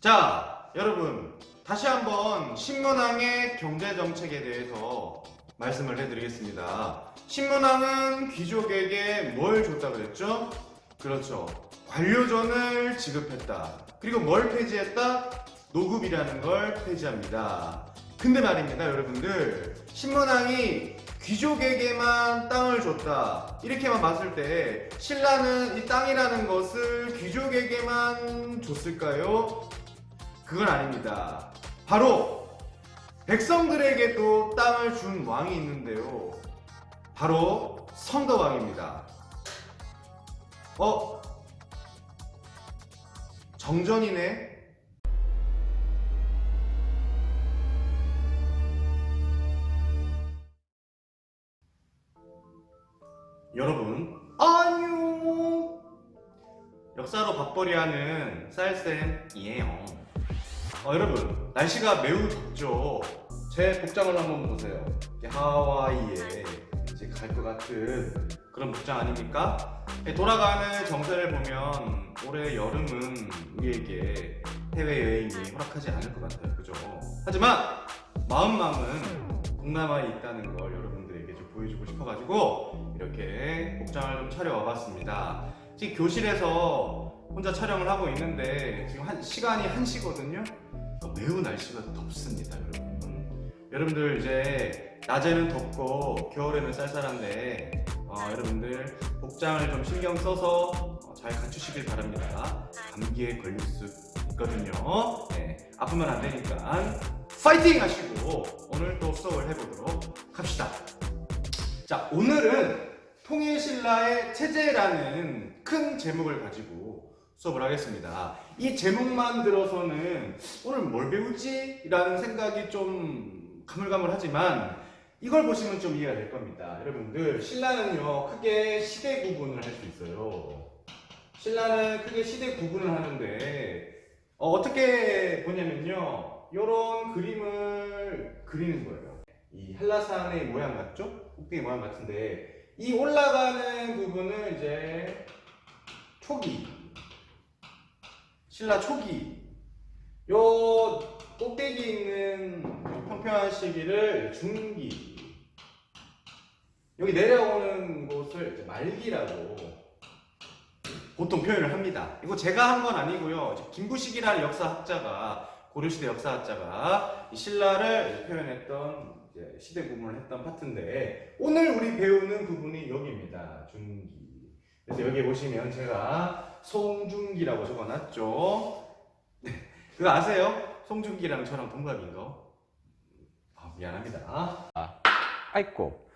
자, 여러분 다시 한번 신문왕의 경제정책에 대해서 말씀을 해드리겠습니다. 신문왕은 귀족에게 뭘 줬다 그랬죠? 그렇죠. 관료전을 지급했다. 그리고 뭘 폐지했다? 노급이라는 걸 폐지합니다. 근데 말입니다, 여러분들. 신문왕이 귀족에게만 땅을 줬다, 이렇게만 봤을 때 신라는 이 땅이라는 것을 귀족에게만 줬을까요? 그건 아닙니다. 바로 백성들에게도 땅을 준 왕이 있는데요. 바로 성덕왕입니다. 정전이네. 여러분 안녕. 역사로 밥벌이하는 쌀쌤이에요. 여러분 날씨가 매우 덥죠. 제 복장을 한번 보세요. 하와이에 이제 갈 것 같은 그런 복장 아닙니까? 돌아가는 정세를 보면 올해 여름은 우리에게 해외여행이 허락하지 않을 것 같아요. 그죠? 하지만 마음만은 동남아에 있다는 걸 여러분들에게 좀 보여주고 싶어가지고 이렇게 복장을 좀 차려와 봤습니다. 지금 교실에서 혼자 촬영을 하고 있는데 지금 시간이 1시거든요. 매우 날씨가 덥습니다, 여러분. 여러분들 이제 낮에는 덥고 겨울에는 쌀쌀한데 여러분들 복장을 좀 신경 써서 잘 갖추시길 바랍니다. 감기에 걸릴 수 있거든요. 네, 아프면 안 되니까 파이팅 하시고 오늘 또 수업을 해보도록 합시다. 자, 오늘은 통일신라의 체제라는 큰 제목을 가지고 수업을 하겠습니다. 이 제목만 들어서는 오늘 뭘 배우지? 라는 생각이 좀 가물가물하지만 이걸 보시면 좀 이해가 될 겁니다. 여러분들, 신라는요 크게 시대 구분을 할 수 있어요. 신라는 크게 시대 구분을 하는데 어떻게 보냐면요, 이런 그림을 그리는 거예요. 이 한라산의 모양 같죠? 꼭대기 모양 같은데 이 올라가는 부분을 이제 초기, 신라 초기, 요 꼭대기 있는 평평한 시기를 중기, 여기 내려오는 곳을 이제 말기라고 보통 표현을 합니다. 이거 제가 한 건 아니고요. 김부식이라는 역사학자가, 고려시대 역사학자가 이 신라를 표현했던 이제 시대 구분을 했던 파트인데 오늘 우리 배우는 부분이 여기입니다. 중기. 그래서 여기 보시면 제가 송중기라고 적어놨죠. 그거 아세요? 송중기랑 저랑 동갑인 거. 미안합니다. 아이고.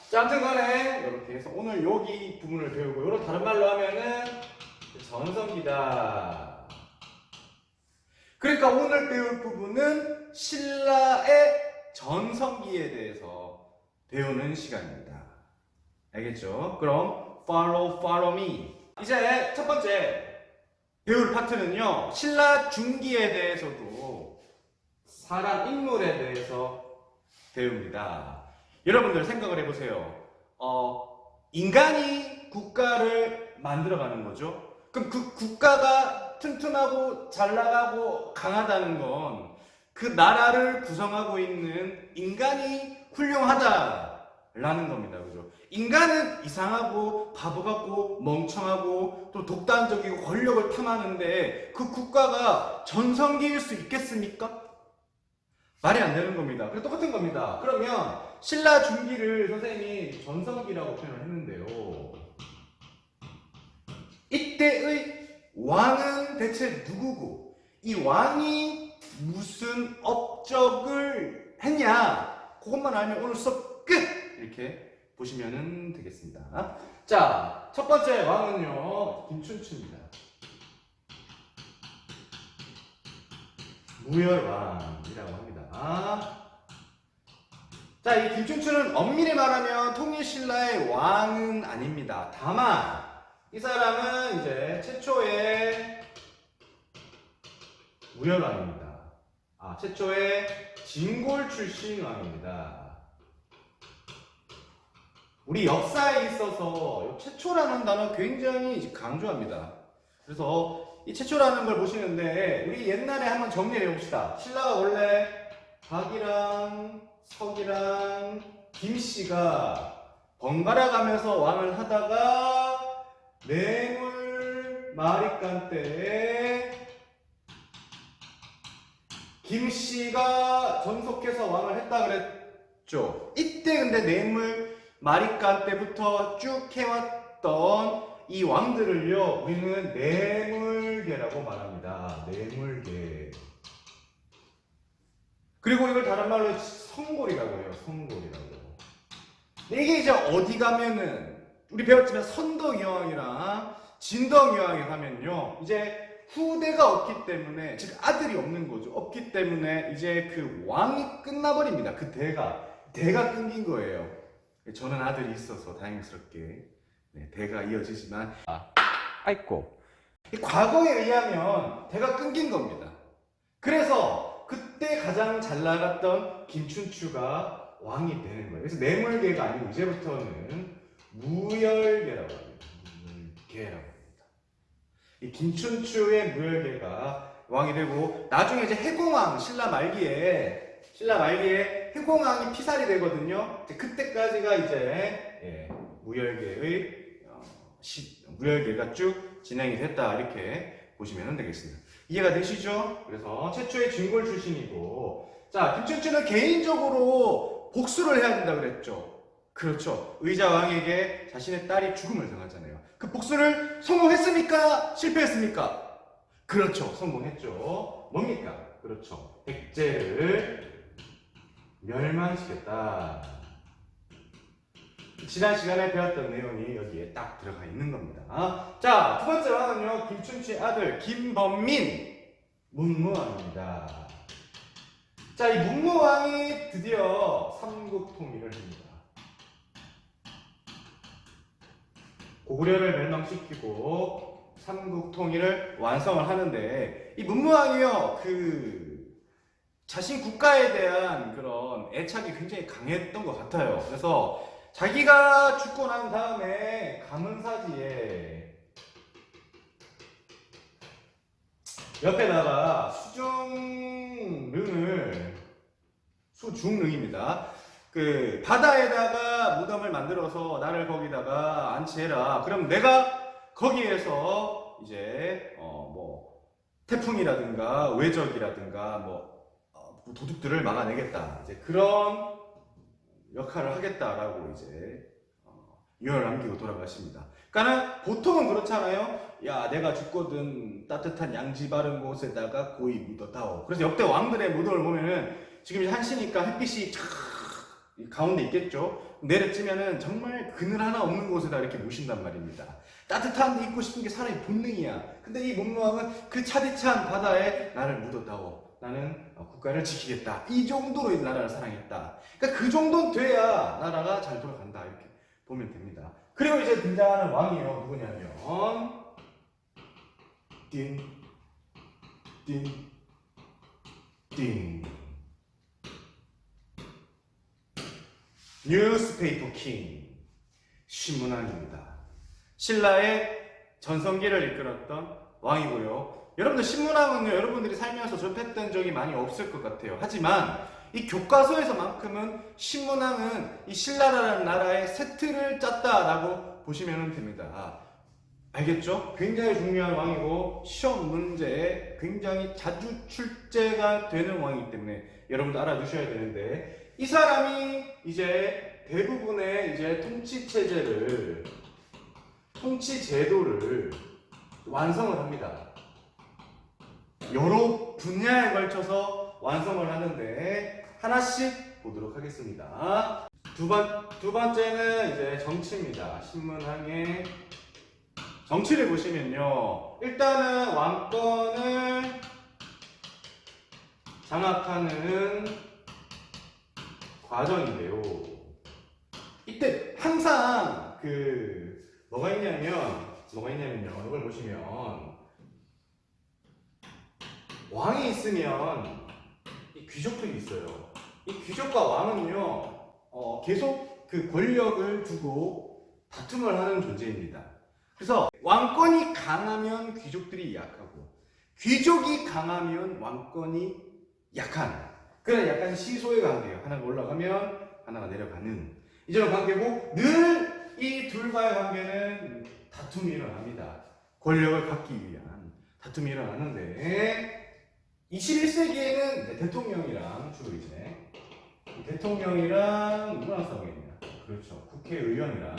자, 아무튼 간에 이렇게 해서 오늘 여기 부분을 배우고, 이런 다른 말로 하면은 전성기다. 그러니까 오늘 배울 부분은 신라의 전성기에 대해서 배우는 시간입니다. 알겠죠? 그럼 follow me. 이제 첫 번째 배울 파트는요, 신라 중기에 대해서도 사람 인물에 대해서 배웁니다. 여러분들 생각을 해보세요. 인간이 국가를 만들어가는 거죠. 그럼 그 국가가 튼튼하고 잘 나가고 강하다는 건 그 나라를 구성하고 있는 인간이 훌륭하다라는 겁니다. 그죠? 인간은 이상하고 바보 같고 멍청하고 또 독단적이고 권력을 탐하는데 그 국가가 전성기일 수 있겠습니까? 말이 안 되는 겁니다. 그래서 똑같은 겁니다. 그러면 신라 중기를 선생님이 전성기라고 표현을 했는데요, 이때의 왕은 대체 누구고 이 왕이 무슨 업적을 했냐, 그것만 알면 오늘 수업 끝! 이렇게 보시면 되겠습니다. 자, 첫 번째 왕은요, 김춘추입니다. 무열왕이라고 합니다. 자, 이 김춘추는 엄밀히 말하면 통일신라의 왕은 아닙니다. 다만 이 사람은 이제 최초의 무열왕입니다. 최초의 진골 출신 왕입니다. 우리 역사에 있어서 최초라는 단어 굉장히 강조합니다. 그래서 이 최초라는 걸 보시는데 우리 옛날에 한번 정리해 봅시다. 신라가 원래 박이랑 석이랑 김씨가 번갈아 가면서 왕을 하다가 뇌물 마리깐 때에 김씨가 전속해서 왕을 했다 그랬죠. 이때 근데 뇌물 마리깐 때부터 쭉 해왔던 이 왕들을요 우리는 뇌물계라고 말합니다. 뇌물계. 그리고 이걸 다른 말로 성골이라고 해요. 성골이라고. 이게 이제 어디 가면은 우리 배웠지만 선덕여왕이랑 진덕여왕에 가면요 이제 후대가 없기 때문에, 즉 아들이 없는 거죠. 없기 때문에 이제 그 왕이 끝나버립니다. 그 대가 끊긴 거예요. 저는 아들이 있어서 다행스럽게 대가 이어지지만 아이고 과거에 의하면 대가 끊긴 겁니다. 그래서 그때 가장 잘 나갔던 김춘추가 왕이 되는 거예요. 그래서 뇌물계가 아니고 이제부터는 무열계라고 합니다. 무열계라고 합니다. 이 김춘추의 무열계가 왕이 되고 나중에 이제 해공왕 신라 말기에 해공왕이 피살이 되거든요. 그때까지가 이제 무열계가 쭉 진행이 됐다 이렇게 보시면 되겠습니다. 이해가 되시죠? 그래서 최초의 진골 출신이고, 자 김춘추는 개인적으로 복수를 해야 된다 그랬죠. 그렇죠. 의자왕에게 자신의 딸이 죽음을 당하잖아요. 그 복수를 성공했습니까? 실패했습니까? 그렇죠. 성공했죠. 뭡니까? 그렇죠. 백제를 멸망시켰다. 지난 시간에 배웠던 내용이 여기에 딱 들어가 있는 겁니다. 자, 두 번째 왕은요, 김춘추의 아들 김범민 문무왕입니다. 자, 이 문무왕이 드디어 삼국 통일을 합니다. 고구려를 멸망시키고 삼국 통일을 완성을 하는데, 이 문무왕이요, 자신 국가에 대한 그런 애착이 굉장히 강했던 것 같아요. 그래서 자기가 죽고 난 다음에 감은사지에 옆에다가 수중릉입니다. 그 바다에다가 무덤을 만들어서 나를 거기다가 안치해라. 그럼 내가 거기에서 이제 뭐 태풍이라든가 외적이라든가 도둑들을 막아내겠다. 이제 그런 역할을 하겠다라고 이제 유언을 남기고 돌아가십니다. 그러니까는 보통은 그렇잖아요. 야, 내가 죽거든 따뜻한 양지 바른 곳에다가 고이 묻어다오. 그래서 역대 왕들의 무덤을 보면은 지금 한시니까 햇빛이 쫙 가운데 있겠죠. 내려찌면은 정말 그늘 하나 없는 곳에다 이렇게 모신단 말입니다. 따뜻한 데 있고 싶은 게 사람의 본능이야. 근데 이 문무왕은 그 차디찬 바다에 나를 묻어다오. 나는 국가를 지키겠다. 이 정도로 이 나라를 사랑했다. 그러니까 그 정도는 돼야 나라가 잘 돌아간다. 이렇게 보면 됩니다. 그리고 이제 등장하는 왕이요. 누구냐면 뉴스페이퍼 킹 신문왕입니다. 신라의 전성기를 이끌었던 왕이고요. 여러분들 신문왕은요, 여러분들이 살면서 접했던 적이 많이 없을 것 같아요. 하지만 이 교과서에서만큼은 신문왕은 이 신라라는 나라의 세트를 짰다라고 보시면 됩니다. 알겠죠? 굉장히 중요한 왕이고 시험 문제에 굉장히 자주 출제가 되는 왕이기 때문에 여러분도 알아두셔야 되는데, 이 사람이 이제 대부분의 이제 통치 제도를 완성을 합니다. 여러 분야에 걸쳐서 완성을 하는데 하나씩 보도록 하겠습니다. 두 번째는 이제 정치입니다. 신문왕의 정치를 보시면요, 일단은 왕권을 장악하는 과정인데요, 이때 항상 뭐가 있냐면요, 이걸 보시면 왕이 있으면 이 귀족들이 있어요. 이 귀족과 왕은요, 계속 그 권력을 두고 다툼을 하는 존재입니다. 그래서 왕권이 강하면 귀족들이 약하고 귀족이 강하면 왕권이 약한 그런 약간 시소의 관계예요. 하나가 올라가면 하나가 내려가는 이런 관계고 늘 이 둘과의 관계는 다툼이 일어납니다. 권력을 갖기 위한 다툼이 일어나는데 21세기에는 대통령이랑 주로 이제 대통령이랑 누구랑 싸우겠냐? 그렇죠. 국회의원이랑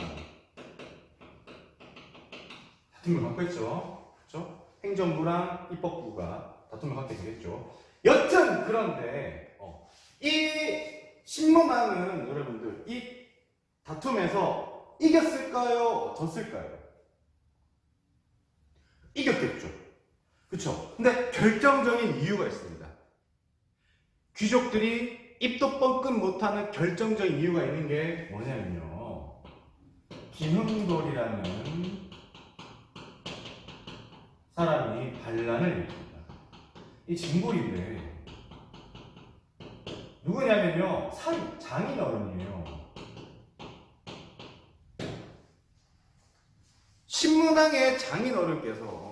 다툼을 갖고 있죠. 그렇죠? 행정부랑 입법부가 다툼을 갖게 되겠죠. 여튼 그런데 이 신문왕은 여러분들 이 다툼에서 이겼을까요? 졌을까요? 이겼겠죠. 그렇죠? 근데 결정적인 이유가 있습니다. 귀족들이 입도 뻥끗 못하는 결정적인 이유가 있는 게 뭐냐면요. 김흥돌이라는 사람이 반란을 일으킵니다. 이 진골인데 누구냐면요. 장인어른이에요. 신문왕의 장인어른께서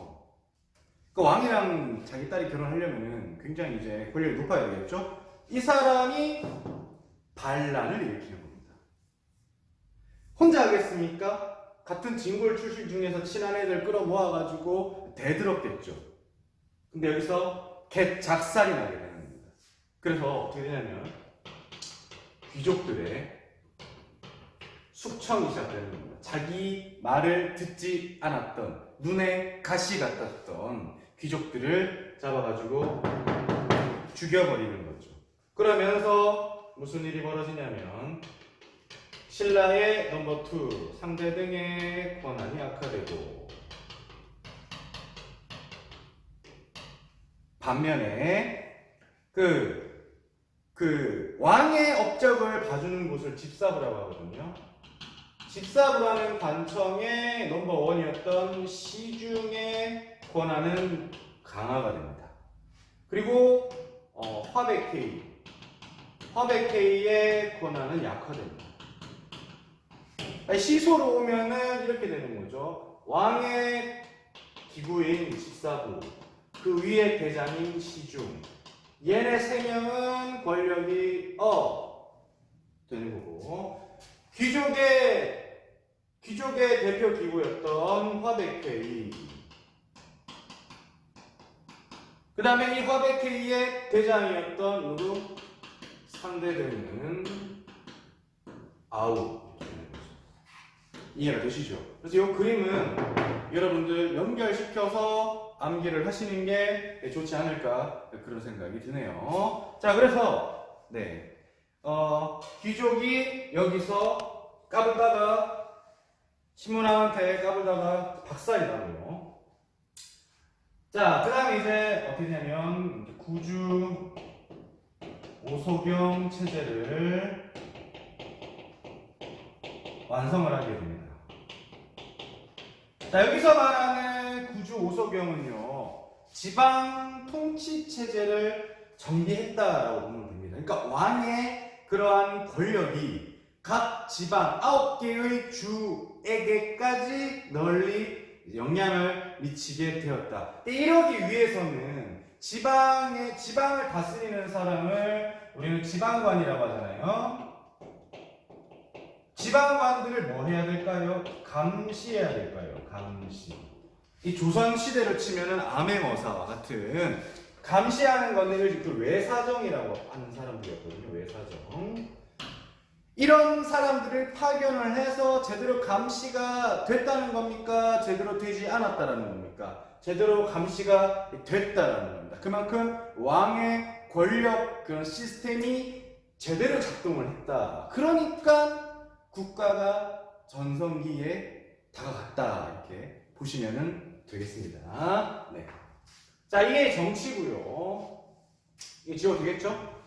그 왕이랑 자기 딸이 결혼하려면은 굉장히 이제 권력이 높아야 되겠죠? 이 사람이 반란을 일으키는 겁니다. 혼자 하겠습니까? 같은 진골 출신 중에서 친한 애들 끌어모아가지고 대들었겠죠. 근데 여기서 작살이 나게 되는 겁니다. 그래서 어떻게 되냐면 귀족들의 숙청이 시작되는 겁니다. 자기 말을 듣지 않았던 눈에 가시 같았던 귀족들을 잡아가지고 죽여버리는 거죠. 그러면서 무슨 일이 벌어지냐면 신라의 넘버 2, 상대 등의 권한이 악화되고 반면에 그 왕의 업적을 봐주는 곳을 집사부라고 하거든요. 집사부라는 관청의 넘버 1이었던 시중의 권한은 강화가 됩니다. 그리고 화백회의 권한은 약화됩니다. 시소로 오면은 이렇게 되는 거죠. 왕의 기구인 집사부, 그 위에 대장인 시중, 얘네 3명은 권력이 되는 거고 귀족의 대표 기구였던 화백회의, 그 다음에 이 화백회의의 대장이었던 누구? 상대등은 아우. 이해가 되시죠? 그래서 이 그림은 여러분들 연결시켜서 암기를 하시는 게 좋지 않을까 그런 생각이 드네요. 자, 그래서 귀족이 여기서 까불다가 신문왕한테 까불다가 박살이 나고요. 자, 그 다음에 이제 어떻게 되냐면 구주 오소경 체제를 완성을 하게 됩니다. 자, 여기서 말하는 구주 오소경은요, 지방 통치 체제를 정비했다라고 보면 됩니다. 그러니까 왕의 그러한 권력이 각 지방 9개의 주에게까지 널리 영향을 미치게 되었다. 이러기 위해서는 지방을 다스리는 사람을 우리는 지방관이라고 하잖아요. 지방관들을 뭐 해야 될까요? 감시해야 될까요? 감시. 이 조선시대를 치면은 암행어사와 같은 감시하는 건데 그 외사정이라고 하는 사람들이었거든요. 외사정. 이런 사람들을 파견을 해서 제대로 감시가 됐다는 겁니까? 제대로 되지 않았다는 겁니까? 제대로 감시가 됐다는 겁니다. 그만큼 왕의 권력 그런 시스템이 제대로 작동을 했다. 그러니까 국가가 전성기에 다가갔다. 이렇게 보시면 되겠습니다. 네. 자, 이게 정치고요. 이게 지워도 되겠죠?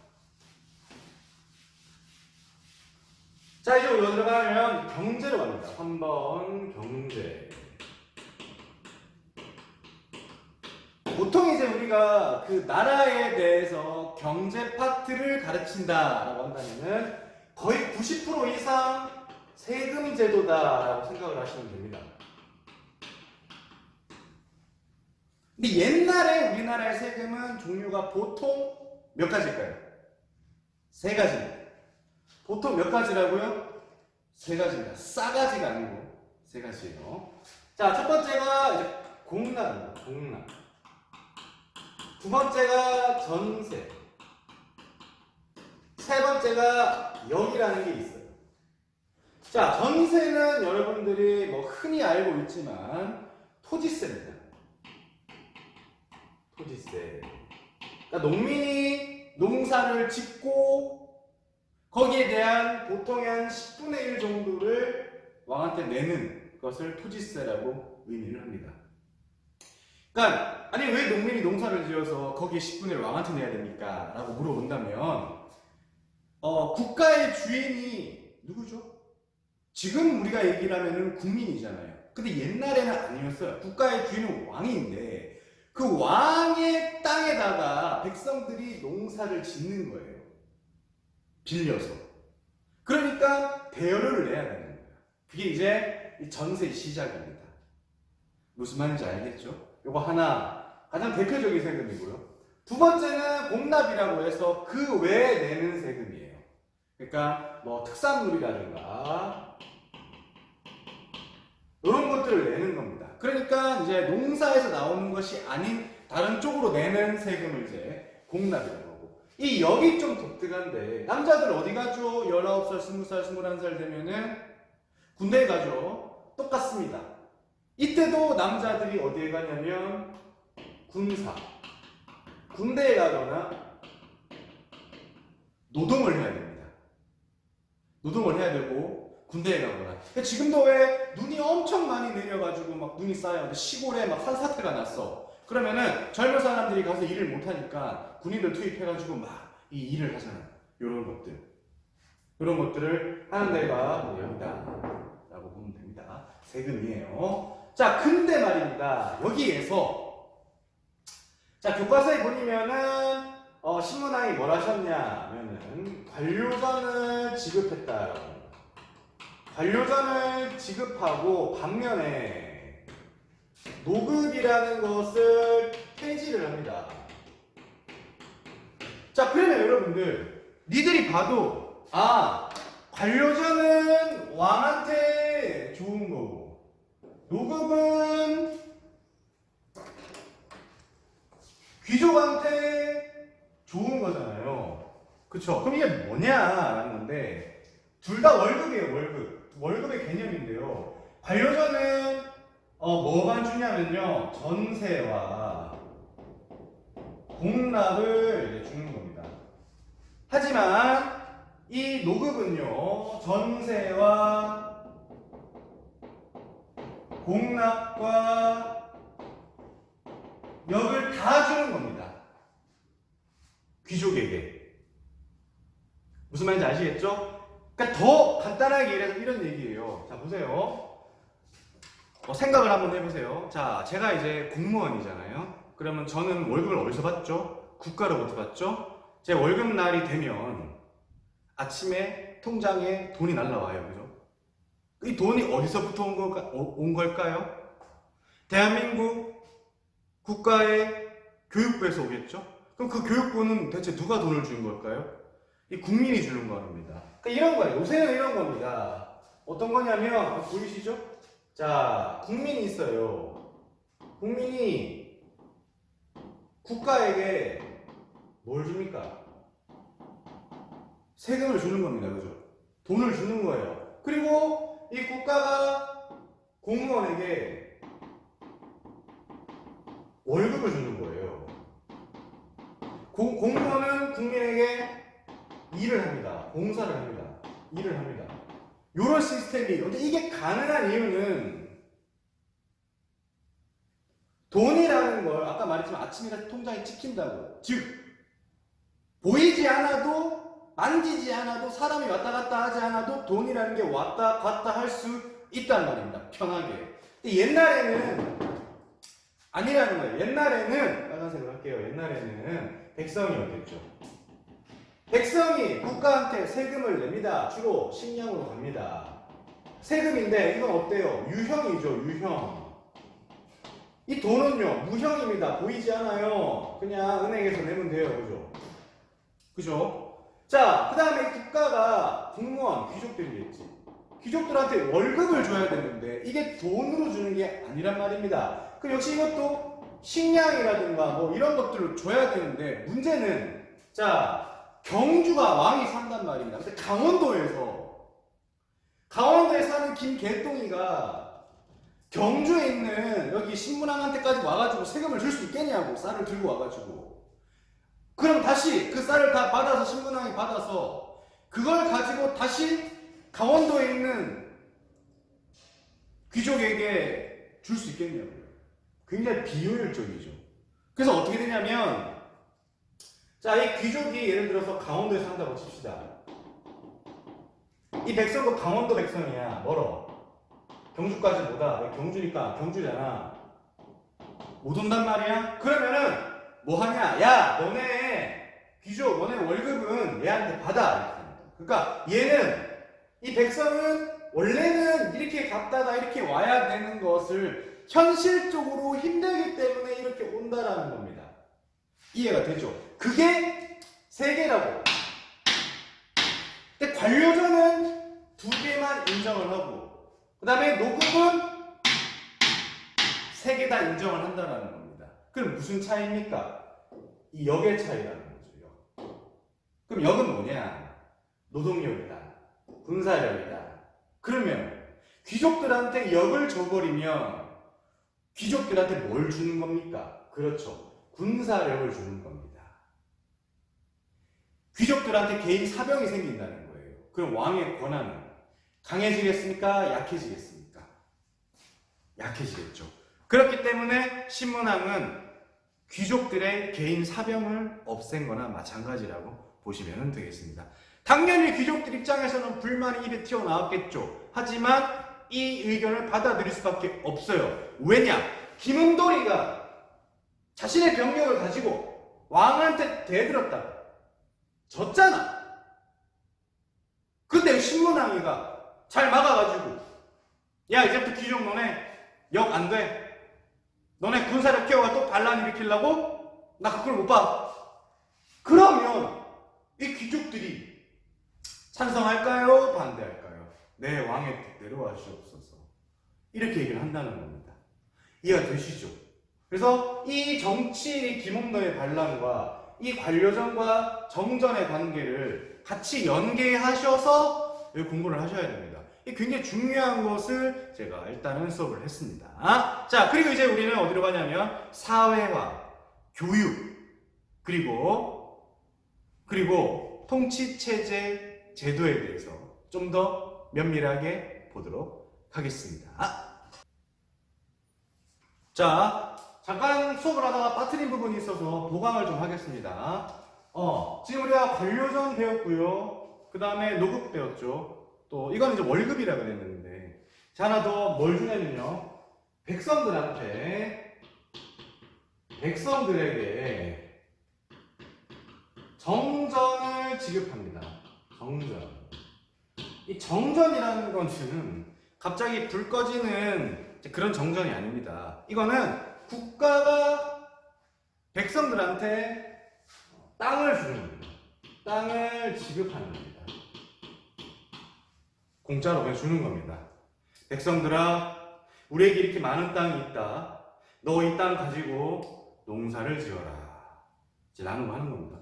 자, 이제 우리가 들어가면 경제로 갑니다. 3번 경제. 보통 이제 우리가 그 나라에 대해서 경제 파트를 가르친다라고 한다면은 거의 90% 이상 세금 제도다라고 생각을 하시면 됩니다. 근데 옛날에 우리나라의 세금은 종류가 보통 몇 가지일까요? 세 가지입니다. 보통 몇 가지라고요? 세 가지입니다. 싸가지가 아니고 세 가지예요. 자, 첫 번째가 이제 공납입니다. 공납. 두 번째가 전세. 세 번째가 역이라는 게 있어요. 자, 전세는 여러분들이 뭐 흔히 알고 있지만 토지세입니다. 토지세. 그러니까 농민이 농사를 짓고 거기에 대한 보통의 한 10분의 1 정도를 왕한테 내는 것을 토지세라고 의미를 합니다. 그러니까 아니 왜 농민이 농사를 지어서 거기에 10분의 1 왕한테 내야 됩니까? 라고 물어본다면 국가의 주인이 누구죠? 지금 우리가 얘기를 하면은 국민이잖아요. 근데 옛날에는 아니었어요. 국가의 주인은 왕인데 그 왕의 땅에다가 백성들이 농사를 짓는 거예요. 빌려서. 그러니까 대여료를 내야 되는 거예요. 그게 이제 전세 시작입니다. 무슨 말인지 알겠죠? 요거 하나 가장 대표적인 세금이고요. 두 번째는 공납이라고 해서 그 외에 내는 세금이에요. 그러니까 뭐 특산물이라든가 이런 것들을 내는 겁니다. 그러니까 이제 농사에서 나오는 것이 아닌 다른 쪽으로 내는 세금을 이제 공납이라고 하고, 이 역이 좀 독특한데 남자들 어디 가죠? 19살, 20살, 21살 되면은 군대에 가죠. 똑같습니다. 이때도 남자들이 어디에 가냐면 군사, 군대에 가거나 노동을 해야 됩니다. 노동을 해야 되고 군대에 가거나. 지금도 왜 눈이 엄청 많이 내려가지고 막 눈이 쌓여. 근데 시골에 막 산사태가 났어. 그러면은 젊은 사람들이 가서 일을 못하니까 군인들 투입해가지고 막 이 일을 하잖아요. 이런 것들. 이런 것들을 하는 데가 여기다 라고 보면 됩니다. 세금이에요. 자, 근데 말입니다. 여기에서 자, 교과서에 보시면은 신문왕이 뭘 하셨냐면은 관료전을 지급했다라고. 관료전을 지급하고 반면에 노급이라는 것을 폐지를 합니다. 자, 그러면 여러분들 니들이 봐도 관료전은 왕한테 좋은 거고 노급은 귀족한테 좋은 거잖아요. 그쵸? 그럼 이게 뭐냐라는 건데 둘 다 월급이에요. 월급의 개념인데요. 관료전은 뭐만 주냐면요, 전세와 공납을 주는 겁니다. 하지만 이 노급은요, 전세와 공납과 역을 다 주는 겁니다. 귀족에게. 무슨 말인지 아시겠죠? 그러니까 더 간단하게 얘기해서 이런 얘기예요. 자, 보세요. 생각을 한번 해보세요. 자, 제가 이제 공무원이잖아요. 그러면 저는 월급을 어디서 받죠? 국가로부터 받죠? 제 월급날이 되면 아침에 통장에 돈이 날라와요. 그죠? 이 돈이 어디서부터 온 걸까요? 대한민국 국가의 교육부에서 오겠죠? 그럼 그 교육부는 대체 누가 돈을 주는 걸까요? 이 국민이 주는 겁니다. 그러니까 이런 거예요. 요새는 이런 겁니다. 어떤 거냐면, 보이시죠? 자, 국민이 있어요. 국민이 국가에게 뭘 줍니까? 세금을 주는 겁니다. 그죠? 돈을 주는 거예요. 그리고 이 국가가 공무원에게 월급을 주는 거예요. 공무원은 국민에게 일을 합니다. 봉사를 합니다. 일을 합니다. 요런 시스템이, 근데 이게 가능한 이유는 돈이라는 걸 아까 말했지만 아침이라 통장에 찍힌다고. 즉, 보이지 않아도, 만지지 않아도, 사람이 왔다 갔다 하지 않아도 돈이라는 게 왔다 갔다 할 수 있다는 말입니다. 편하게. 근데 옛날에는 아니라는 거예요. 옛날에는, 빨간색으로 할게요. 옛날에는 백성이 어땠죠? 백성이 국가한테 세금을 냅니다. 주로 식량으로 갑니다. 세금인데 이건 어때요? 유형이죠, 유형. 이 돈은요, 무형입니다. 보이지 않아요. 그냥 은행에서 내면 돼요. 그죠? 그죠? 자, 그 다음에 국가가 공무원, 귀족들이겠지. 귀족들한테 월급을 줘야 되는데 이게 돈으로 주는 게 아니란 말입니다. 그럼 역시 이것도 식량이라든가 뭐 이런 것들을 줘야 되는데 문제는 자, 경주가 왕이 산단 말입니다. 근데 강원도에 사는 김개똥이가 경주에 있는 여기 신문왕한테까지 와가지고 세금을 줄 수 있겠냐고, 쌀을 들고 와가지고. 그럼 다시 그 쌀을 다 받아서 신문왕이 받아서 그걸 가지고 다시 강원도에 있는 귀족에게 줄 수 있겠냐고요. 굉장히 비효율적이죠. 그래서 어떻게 되냐면, 자, 이 귀족이 예를 들어서 강원도에 산다고 칩시다. 이 백성도 강원도 백성이야. 멀어. 경주까지 못 와. 경주니까 경주잖아. 못 온단 말이야? 그러면은 뭐 하냐? 야, 너네 귀족, 너네 월급은 얘한테 받아. 이렇게 합니다. 그러니까 얘는, 이 백성은 원래는 이렇게 갔다가 이렇게 와야 되는 것을 현실적으로 힘들기 때문에 이렇게 온다라는 겁니다. 이해가 되죠? 그게 세계라고. 근데 관료전은 2개만 인정을 하고, 그 다음에 노급은 3개 다 인정을 한다는 겁니다. 그럼 무슨 차이입니까? 이 역의 차이라는 거죠. 역. 그럼 역은 뭐냐? 노동력이다. 군사력이다. 그러면 귀족들한테 역을 줘버리면 귀족들한테 뭘 주는 겁니까? 그렇죠. 군사력을 주는 겁니다. 귀족들한테 개인 사병이 생긴다는 거예요. 그럼 왕의 권한은 강해지겠습니까? 약해지겠습니까? 약해지겠죠. 그렇기 때문에 신문왕은 귀족들의 개인 사병을 없앤 거나 마찬가지라고 보시면 되겠습니다. 당연히 귀족들 입장에서는 불만이 입에 튀어나왔겠죠. 하지만 이 의견을 받아들일 수밖에 없어요. 왜냐? 김은돌이가 자신의 병력을 가지고 왕한테 대들었다가 졌잖아. 근데 신문왕이가 잘 막아가지고, 야, 이제부터 귀족 너네 역 안 돼. 너네 군사력 키워가 또 반란 일으키려고? 나 그걸 못 봐. 그러면 이 귀족들이 찬성할까요? 반대할까요? 내 왕의 뜻대로 하시옵소서. 이렇게 얘기를 한다는 겁니다. 이해가 되시죠? 그래서 이 정치인이 김홍도의 반란과 이 관료전과 정전의 관계를 같이 연계하셔서 공부를 하셔야 됩니다. 이 굉장히 중요한 것을 제가 일단은 수업을 했습니다. 자, 그리고 이제 우리는 어디로 가냐면 사회화, 교육, 그리고 통치체제, 제도에 대해서 좀 더 면밀하게 보도록 하겠습니다. 자, 잠깐 수업을 하다가 빠뜨린 부분이 있어서 보강을 좀 하겠습니다. 지금 우리가 관료전 배웠고요. 그 다음에 노급 배웠죠. 또 이건 이제 월급이라 그랬는데, 자, 하나 더 뭘 주냐면요, 백성들에게 정전을 지급합니다. 정전. 이 정전이라는 것은 갑자기 불 꺼지는 그런 정전이 아닙니다. 이거는 국가가 백성들한테 땅을 주는 겁니다. 땅을 지급하는 겁니다. 공짜로 그냥 주는 겁니다. 백성들아, 우리에게 이렇게 많은 땅이 있다. 너 이 땅 가지고 농사를 지어라. 이제 나누고 하는 겁니다.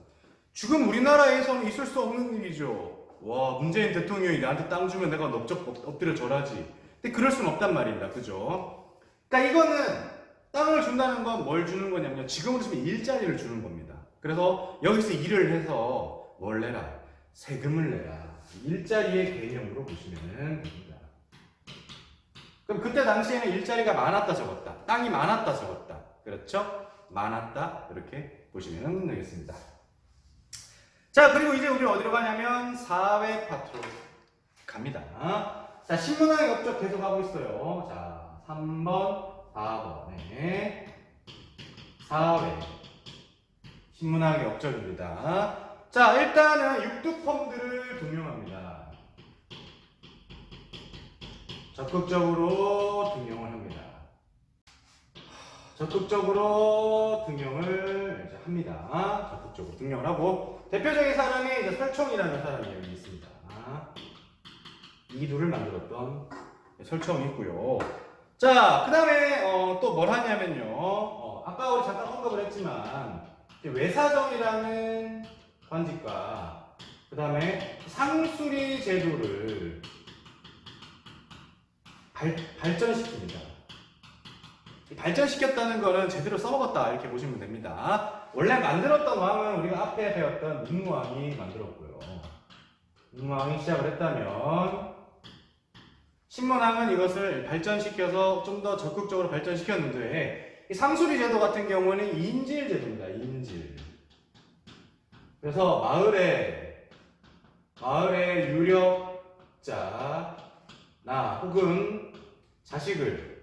지금 우리나라에서는 있을 수 없는 일이죠. 와, 문재인 대통령이 나한테 땅 주면 내가 넓적 엎드려 절하지. 근데 그럴 수는 없단 말입니다. 그죠? 그러니까 이거는 땅을 준다는 건 뭘 주는 거냐면 지금으로 치면 일자리를 주는 겁니다. 그래서 여기서 일을 해서 뭘 내라? 세금을 내라. 일자리의 개념으로 보시면 됩니다. 그럼 그때 당시에는 일자리가 많았다 적었다, 땅이 많았다 적었다, 그렇죠? 많았다, 이렇게 보시면 되겠습니다. 자, 그리고 이제 우리 어디로 가냐면 사회 파트로 갑니다. 자, 신문왕의 업적 계속 하고 있어요. 자, 3번, 4번에 사회 신문왕의 업적입니다. 자, 일단은 육두펌들을 등용합니다. 적극적으로 등용을 합니다. 적극적으로 등용을 이제 합니다. 적극적으로 등용을 하고 대표적인 사람이 이제 설총이라는 사람이 여기 있습니다. 이두를 만들었던 설총이 있고요. 자, 그 다음에 또 뭘 하냐면요. 아까 우리 잠깐 언급을 했지만 외사정이라는 관직과 그 다음에 상수리 제도를 발전시킵니다. 발전시켰다는 거는 제대로 써먹었다 이렇게 보시면 됩니다. 원래 만들었던 왕은 우리가 앞에 배웠던 문무왕이 만들었고요. 문무왕이 시작을 했다면 신문왕은 이것을 발전시켜서 좀 더 적극적으로 발전시켰는데 이 상수리 제도 같은 경우는 인질 제도입니다. 인질. 그래서 마을의 유력자나 혹은 자식을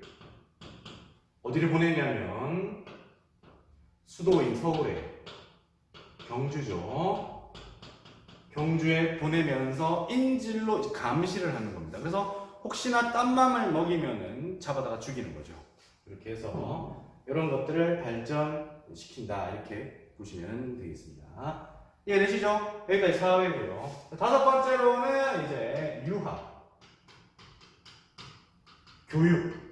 어디를 보내냐면 수도인 서울에 경주죠. 경주에 보내면서 인질로 감시를 하는 겁니다. 그래서 혹시나 딴맘을 먹이면은 잡아다가 죽이는 거죠. 이렇게 해서 이런 것들을 발전시킨다 이렇게 보시면 되겠습니다. 이해되시죠? 여기까지 사회고요. 다섯 번째로는 이제 유학, 교육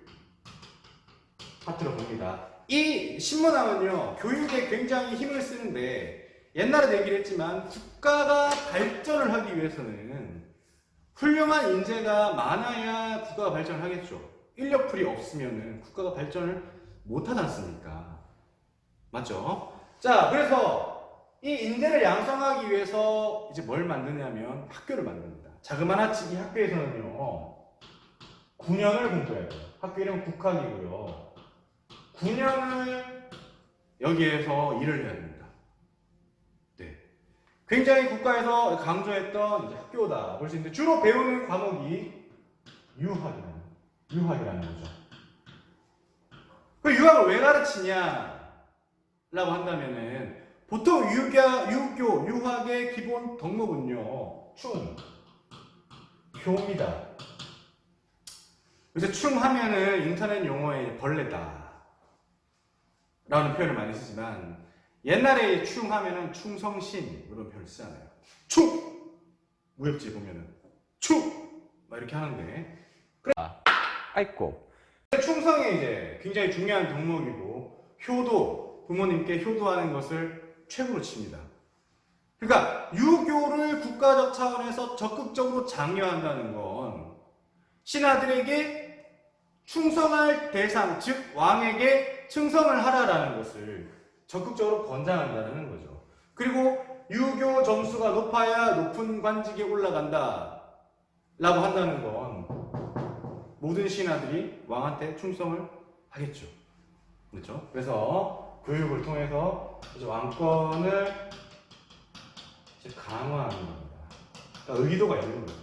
파트로 봅니다. 이 신문왕은요 교육에 굉장히 힘을 쓰는데 옛날에도 얘기를 했지만 국가가 발전을 하기 위해서는 훌륭한 인재가 많아야 국가가 발전을 하겠죠. 인력풀이 없으면 국가가 발전을 못하지 않습니까? 맞죠? 자, 그래서 이 인재를 양성하기 위해서 이제 뭘 만드냐면 학교를 만듭니다. 자그마나치기 학교에서는요 9년을 공부해야 돼요. 학교 이름 국학이고요. 9년을 여기에서 일을 해야 됩니다. 네. 굉장히 국가에서 강조했던 이제 학교다 볼 수 있는데 주로 배우는 과목이 유학이라는 거죠. 그 유학을 왜 가르치냐? 라고 한다면은 보통 유학의 기본 덕목은요 효입니다. 그래서 충하면은 인터넷 용어에 벌레다 라는 표현을 많이 쓰지만 옛날에 충하면은 충성심 이런 표현을 쓰잖아요. 무협지에 보면은 막 이렇게 하는데 아이고 충성이 이제 굉장히 중요한 덕목이고 효도 부모님께 효도하는 것을 최고로 칩니다. 그러니까 유교를 국가적 차원에서 적극적으로 장려한다는 건 신하들에게 충성할 대상, 즉 왕에게 충성을 하라라는 것을 적극적으로 권장한다는 거죠. 그리고 유교 점수가 높아야 높은 관직에 올라간다 라고 한다는 건 모든 신하들이 왕한테 충성을 하겠죠. 그렇죠? 그래서 교육을 통해서 이제 왕권을 이제 강화하는 겁니다. 그러니까 의도가 있는 거예요.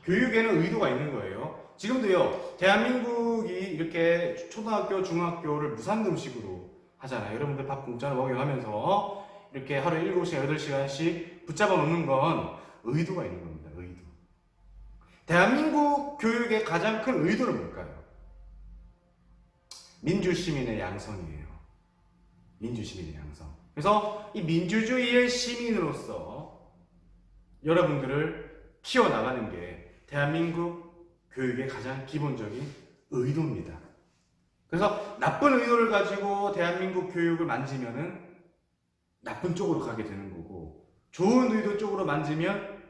교육에는 의도가 있는 거예요. 지금도요, 대한민국이 이렇게 초등학교, 중학교를 무상급식으로 하잖아요. 여러분들 밥 공짜로 먹여가면서 이렇게 하루에 7시간, 8시간씩 붙잡아 놓는 건 의도가 있는 겁니다. 의도. 대한민국 교육의 가장 큰 의도는 뭘까요? 민주시민의 양성이에요. 민주시민의 양성. 그래서 이 민주주의의 시민으로서 여러분들을 키워나가는 게 대한민국 교육의 가장 기본적인 의도입니다. 그래서 나쁜 의도를 가지고 대한민국 교육을 만지면은 나쁜 쪽으로 가게 되는 거고 좋은 의도 쪽으로 만지면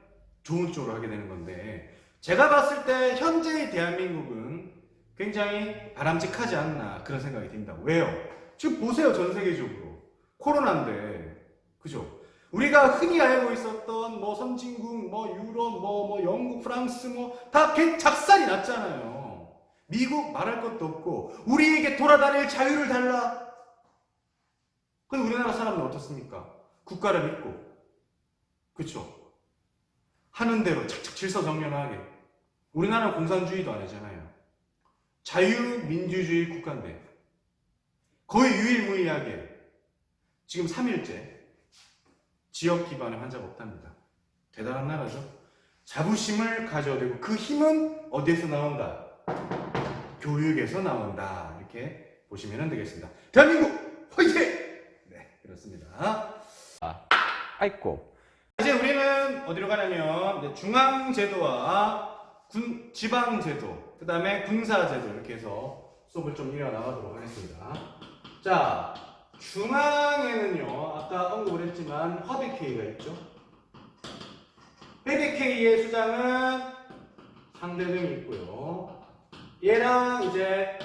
좋은 쪽으로 하게 되는 건데 제가 봤을 때 현재의 대한민국은 굉장히 바람직하지 않나 그런 생각이 듭니다. 왜요? 지금 보세요. 전 세계적으로 코로나인데 그죠? 우리가 흔히 알고 있었던 뭐 선진국, 뭐 유럽, 뭐 영국, 프랑스 다 작살이 났잖아요. 미국 말할 것도 없고 우리에게 돌아다닐 자유를 달라. 근데 우리나라 사람은 어떻습니까? 국가를 믿고 그쵸? 하는 대로 착착 질서정연하게. 우리나라는 공산주의도 아니잖아요. 자유민주주의 국가인데 거의 유일무이하게 지금 3일째 지역 기반의 환자가 없답니다. 대단한 나라죠. 자부심을 가져야 되고 그 힘은 어디에서 나온다? 교육에서 나온다. 이렇게 보시면 되겠습니다. 대한민국 화이팅! 네, 그렇습니다. 아이고. 이제 우리는 어디로 가냐면 이제 중앙제도와 지방제도, 그 다음에 군사제도 이렇게 해서 수업을 좀 이어나가도록 하겠습니다. 자, 중앙에는요, 아까 언급을 했지만 화백회의가 있죠. 화백회의의 수장은 상대등이 있고요. 얘랑 이제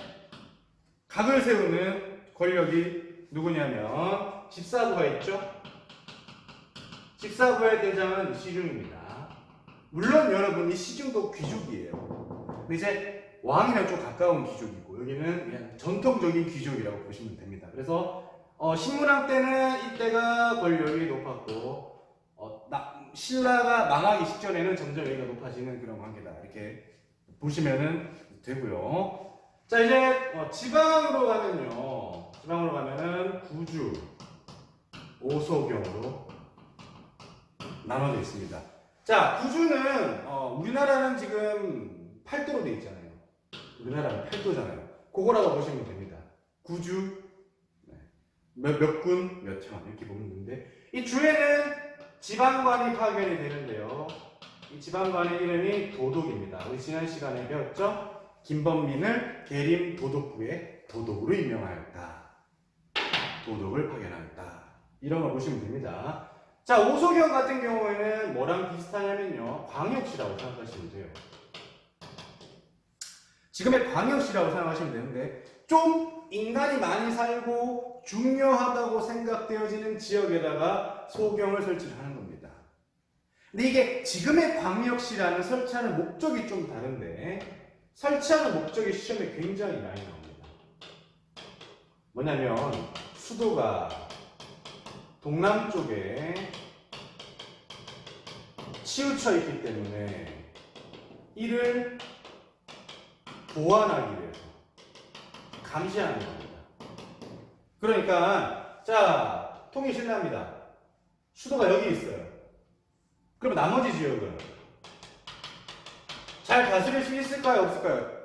각을 세우는 권력이 누구냐면 집사부가 있죠. 집사부의 대장은 시중입니다. 물론 여러분 이 시중도 귀족이에요. 근데 이제 왕이랑 좀 가까운 귀족이고 여기는 그냥 전통적인 귀족이라고 보시면 됩니다. 그래서 신문왕 때는 이때가 권력이 높았고 신라가 망하기 직전에는 점점 여기가 높아지는 그런 관계다 이렇게 보시면 되고요. 자 이제 지방으로 가면은 구주, 오소경으로 나눠져 있습니다. 자 구주는 우리나라는 지금 8도로 되어 있잖아요. 우리나라는 8도잖아요. 그거라고 보시면 됩니다. 구주 몇 군, 몇 현 이렇게 보면 되는데 이 주에는 지방관이 파견이 되는데요. 이 지방관의 이름이 도독입니다. 우리 지난 시간에 배웠죠? 김범민을 계림 도독부의 도독으로 임명하였다. 도독을 파견하였다. 이런 걸 보시면 됩니다. 자, 오소경 같은 경우에는 뭐랑 비슷하냐면요. 광역시라고 생각하시면 돼요. 지금의 광역시라고 생각하시면 되는데 좀 인간이 많이 살고 중요하다고 생각되어지는 지역에다가 소경을 설치를 하는 겁니다. 근데 이게 지금의 광역시라는 설치하는 목적이 좀 다른데 설치하는 목적이 시험에 굉장히 많이 나옵니다. 뭐냐면 수도가 동남쪽에 치우쳐 있기 때문에 이를 보완하기 위해서 감시하는 겁니다. 그러니까 자 통이 실례합니다. 수도가 여기 있어요. 그럼 나머지 지역은 잘 다스릴 수 있을까요? 없을까요?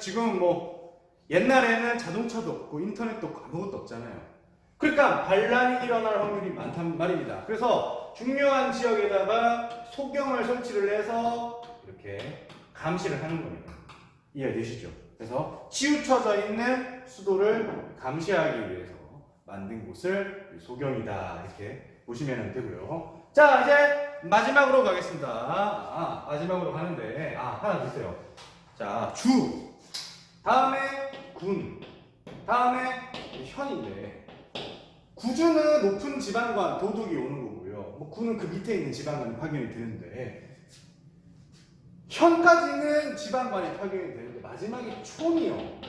지금은 옛날에는 자동차도 없고 인터넷도 없고 아무것도 없잖아요. 그러니까 반란이 일어날 확률이 많단 말입니다. 그래서 중요한 지역에다가 소경을 설치를 해서 이렇게 감시를 하는 겁니다. 이해되시죠? 그래서 치우쳐져 있는 수도를 감시하기 위해서 만든 곳을 소경이다 이렇게 보시면 되고요. 자 이제 마지막으로 가겠습니다. 마지막으로 가는데 하나 더 있어요. 자 주, 다음에 군, 다음에 현인데 구주는 높은 지방관 도독이 오는 거고요. 군은 그 밑에 있는 지방관이 파견이 되는데 현까지는 지방관이 파견이 되는데 마지막에 촌이요.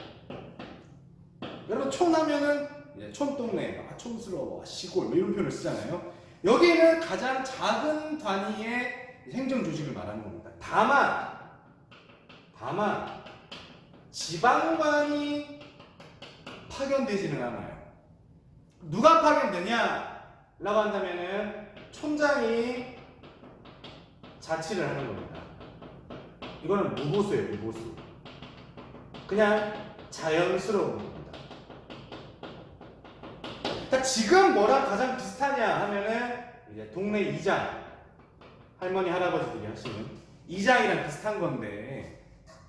여러분 촌하면은 촌동네, 촌스러워, 시골 이런 표현을 쓰잖아요. 여기는 가장 작은 단위의 행정 조직을 말하는 겁니다. 다만 지방관이 파견되지는 않아요. 누가 파견되냐? 라고 한다면은 촌장이 자치를 하는 겁니다. 이거는 무보수예요, 무보수. 그냥 자연스러운 겁니다. 그러니까 지금 뭐랑 가장 비슷하냐 하면은 이제 동네 이장, 할머니, 할아버지들이 하시는 이장이랑 비슷한 건데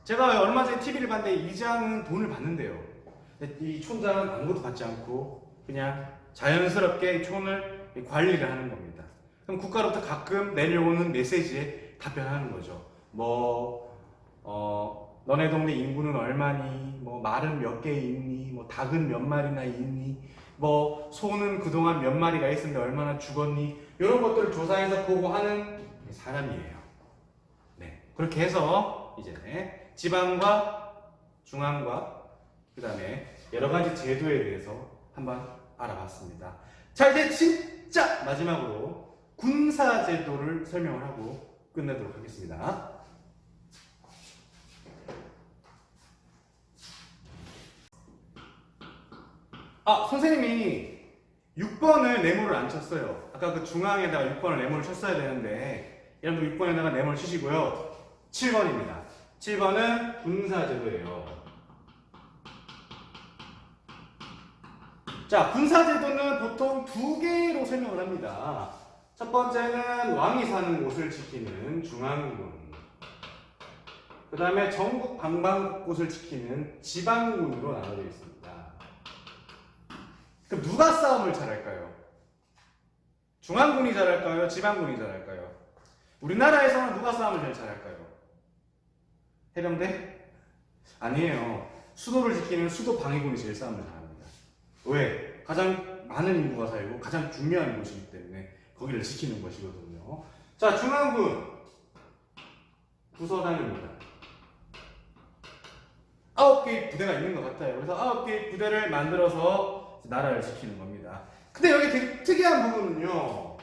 제가 얼마 전에 TV를 봤는데 이장은 돈을 받는데요. 근데 이 촌장은 아무것도 받지 않고 그냥 자연스럽게 촌을 관리를 하는 겁니다. 그럼 국가로부터 가끔 내려오는 메시지에 답변하는 거죠. 너네 동네 인구는 얼마니? 말은 몇 개 있니? 닭은 몇 마리나 있니? 소는 그동안 몇 마리가 있었는데 얼마나 죽었니? 이런 것들을 조사해서 보고하는 사람이에요. 네. 그렇게 해서 이제 지방과 중앙과 그 다음에 여러 가지 제도에 대해서 한번 알아봤습니다. 자, 이제 진짜 마지막으로 군사제도를 설명을 하고 끝내도록 하겠습니다. 선생님이 6번을 네모를 안 쳤어요. 아까 그 중앙에다가 6번을 네모를 쳤어야 되는데 여러분도 6번에다가 네모를 치시고요. 7번입니다. 7번은 군사제도예요. 자, 군사제도는 보통 두 개로 설명을 합니다. 첫 번째는 왕이 사는 곳을 지키는 중앙군. 그 다음에 전국 방방곳곳을 지키는 지방군으로 나눠져 있습니다. 그럼 누가 싸움을 잘할까요? 중앙군이 잘할까요? 지방군이 잘할까요? 우리나라에서는 누가 싸움을 제일 잘할까요? 해병대? 아니에요. 수도를 지키는 수도 방위군이 제일 싸움을 잘합니다. 왜? 가장 많은 인구가 살고 가장 중요한 곳이기 때문에 거기를 지키는 것이거든요. 자, 중앙군 부서당입니다. 9개의 부대가 있는 것 같아요. 그래서 9개의 부대를 만들어서 나라를 지키는 겁니다. 근데 여기 되게 특이한 부분은요,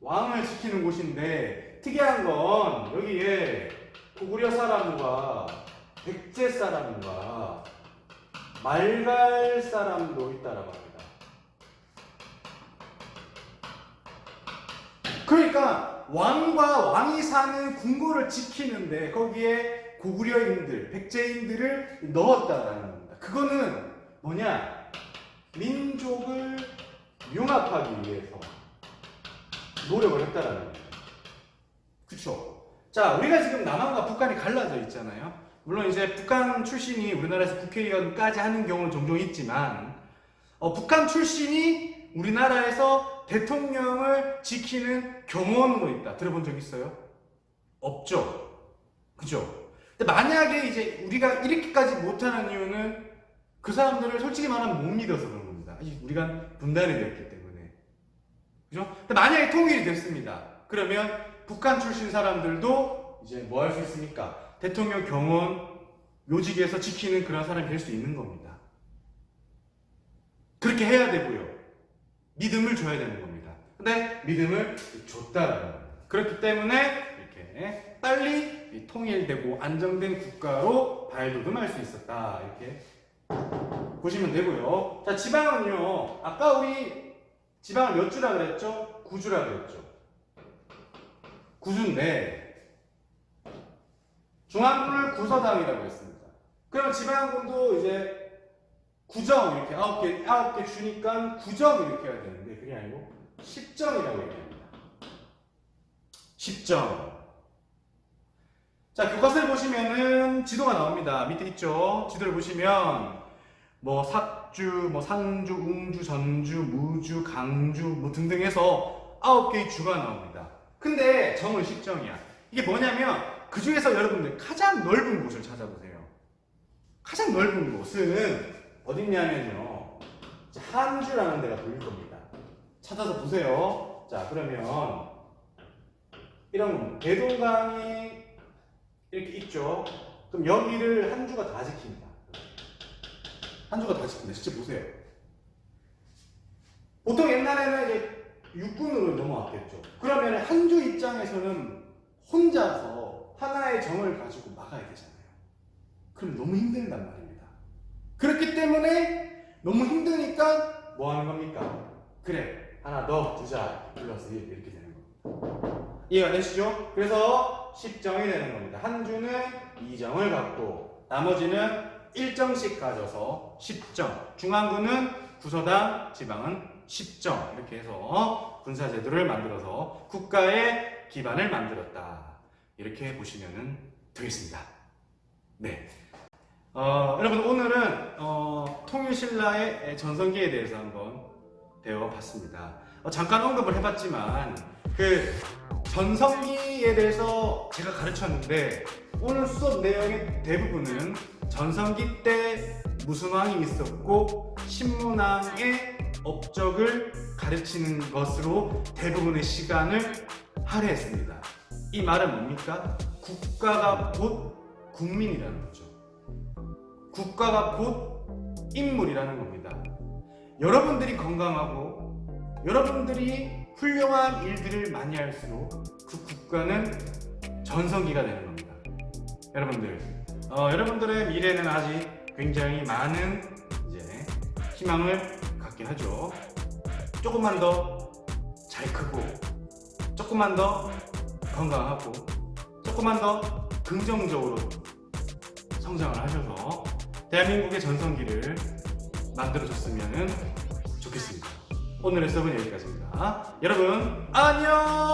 왕을 지키는 곳인데 특이한 건 여기에 고구려 사람과 백제 사람과 말갈 사람도 있다라고 합니다. 그러니까 왕과 왕이 사는 궁궐을 지키는데 거기에 고구려인들, 백제인들을 넣었다라는 겁니다. 그거는 뭐냐? 민족을 융합하기 위해서 노력을 했다라는 겁니다. 그쵸? 자, 우리가 지금 남한과 북한이 갈라져 있잖아요. 물론 이제 북한 출신이 우리나라에서 국회의원까지 하는 경우는 종종 있지만, 북한 출신이 우리나라에서 대통령을 지키는 경원으로 있다. 들어본 적 있어요? 없죠? 그죠? 근데 만약에 이제 우리가 이렇게까지 못하는 이유는 그 사람들을 솔직히 말하면 못 믿어서 그런 겁니다. 우리가 분단이 되었기 때문에. 그죠? 근데 만약에 통일이 됐습니다. 그러면 북한 출신 사람들도 이제 뭐 할 수 있습니까? 대통령 경원 요직에서 지키는 그런 사람이 될 수 있는 겁니다. 그렇게 해야 되고요. 믿음을 줘야 되는 겁니다. 근데 믿음을 줬다는 겁니다. 그렇기 때문에 이렇게 빨리 통일되고 안정된 국가로 발돋움할 수 있었다. 이렇게 보시면 되고요. 자, 지방은요. 아까 우리 지방을 몇 주라 그랬죠? 9주라 그랬죠. 9주인데 중앙군을 구서당이라고 했습니다. 그럼 지방군도 이제 구정 이렇게 9개 주니까 구정 이렇게 해야 되는데 그게 아니고 10정이라고 얘기합니다. 10정. 자, 교과서를 보시면은 지도가 나옵니다. 밑에 있죠. 지도를 보시면 뭐 삭주, 뭐 상주, 웅주, 전주, 무주, 강주 뭐 등등 해서 9개의 주가 나옵니다. 근데 정은 10정이야. 이게 뭐냐면 그 중에서 여러분들 가장 넓은 곳을 찾아보세요. 가장 넓은 곳은 어딨냐면요. 한주라는 데가 보일 겁니다. 찾아서 보세요. 자, 그러면 이런 겁니다. 대동강이 이렇게 있죠. 그럼 여기를 한주가 다 지킵니다. 한주가 다 지킵니다. 직접 보세요. 보통 옛날에는 이제 육군으로 넘어왔겠죠. 그러면 한주 입장에서는 혼자서 하나의 정을 가지고 막아야 되잖아요. 그럼 너무 힘든단 말입니다. 그렇기 때문에 너무 힘드니까 뭐 하는 겁니까? 그래, 하나 더 두자. 플러스 1 이렇게 되는 겁니다. 이해가 되시죠? 그래서 10정이 되는 겁니다. 한 주는 2정을 갖고 나머지는 1정씩 가져서 10정. 중앙군은 구서당, 지방은 10정. 이렇게 해서 군사제도를 만들어서 국가의 기반을 만들었다. 이렇게 보시면 되겠습니다. 네. 여러분 오늘은 통일신라의 전성기에 대해서 한번 배워봤습니다. 잠깐 언급을 해봤지만 그 전성기에 대해서 제가 가르쳤는데 오늘 수업 내용의 대부분은 전성기 때 무슨 왕이 있었고 신문왕의 업적을 가르치는 것으로 대부분의 시간을 할애했습니다. 이 말은 뭡니까? 국가가 곧 국민이라는 거죠. 국가가 곧 인물이라는 겁니다. 여러분들이 건강하고 여러분들이 훌륭한 일들을 많이 할수록 그 국가는 전성기가 되는 겁니다. 여러분들의 미래는 아직 굉장히 많은 이제 희망을 갖게 하죠. 조금만 더 잘 크고, 조금만 더 건강하고, 조금만 더 긍정적으로 성장을 하셔서 대한민국의 전성기를 만들어줬으면 오늘의 수업은 여기까지입니다. 여러분 안녕.